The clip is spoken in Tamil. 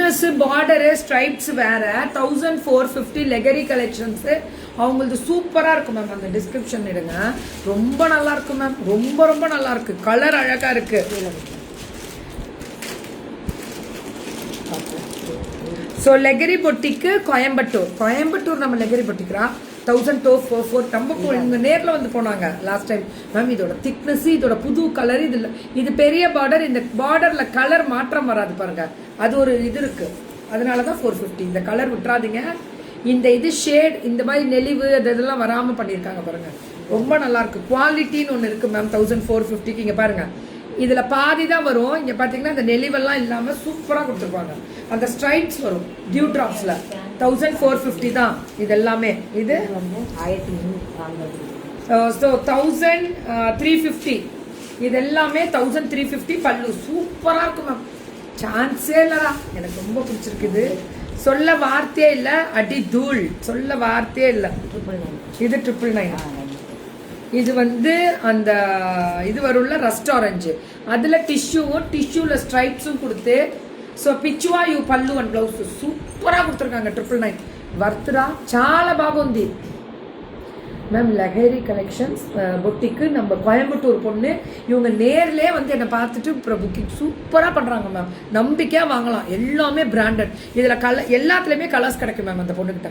திக்னஸ் பார்டரு ஸ்ட்ரைப்ஸ் வேற 1450 லெகரி கலெக்ஷன்ஸ். அவங்களது சூப்பரா இருக்கும் மேம். அந்த டிஸ்கிரிப்ஷன் எடுங்க, ரொம்ப நல்லா இருக்கும் மேம். ரொம்ப ரொம்ப நல்லா இருக்கு. கலர் அழகா இருக்கு. ஸோ லெகரி பொட்டிக்கு கோயம்புத்தூர் நம்ம லெகரி பொட்டிக்கிறா 1204 நம்ம இவங்க நேரில் வந்து போனாங்க லாஸ்ட் டைம் மேம். இதோட திக்னஸ், இதோட புது கலர், இது பெரிய பார்டர். இந்த பார்டர்ல கலர் மாற்றம் வராது பாருங்க, அது ஒரு இது இருக்கு. அதனால தான் 450. இந்த கலர் விட்டுறாதீங்க. இந்த இது ஷேட் இந்த மாதிரி நெளிவு அதெல்லாம் வராமல் பண்ணியிருக்காங்க பாருங்க. ரொம்ப நல்லா இருக்கு. குவாலிட்டின்னு ஒன்று இருக்கு மேம் 1450க்கு. இங்கே பாருங்க, இதில் பாதி தான் வரும். இங்கே பார்த்தீங்கன்னா இந்த நெளிவெல்லாம் இல்லாமல் சூப்பராக கொடுத்துருப்பாங்க. அந்த ஸ்ட்ரைப்ஸ் வரும் டியூ ட்ராப்ஸில் 1450 தான் இது எல்லாமே. இது 1350. இது எல்லாமே 1350 பல்லு. சூப்பராக இருக்கும் மேம். சான்ஸே இல்லைடா, எனக்கு ரொம்ப பிடிச்சிருக்குது. சொல்ல வார்த்தையே இல்லை. அடி தூள், சொல்ல வார்த்தையே இல்லை. இது 999. இது வந்து அந்த இது வரும்ல ரஸ்ட் ஆரஞ்சு, அதில் டிஷ்யூவில் ஸ்ட்ரைப்ஸும் கொடுத்து సో పిచ్చువా యూ పళ్ళు అండ్ బ్లౌజ్ సూపర్గా కుడుతురుకాంగ 999 వర్త్రా చాలా బాగుంది மேம். லெஹரி கலெக்ஷன்ஸ் பொட்டிக்கு நம்ம கோயம்புத்தூர் பொண்ணு. இவங்க நேர்லேயே வந்து என்னை பார்த்துட்டு அப்புறம் புக்கிங் சூப்பராக பண்ணுறாங்க மேம். நம்பிக்கையாக வாங்கலாம். எல்லாமே பிராண்டட். இதில் எல்லாத்துலேயுமே கலர்ஸ் கிடைக்கும் மேம் அந்த பொண்ணுக்கிட்ட.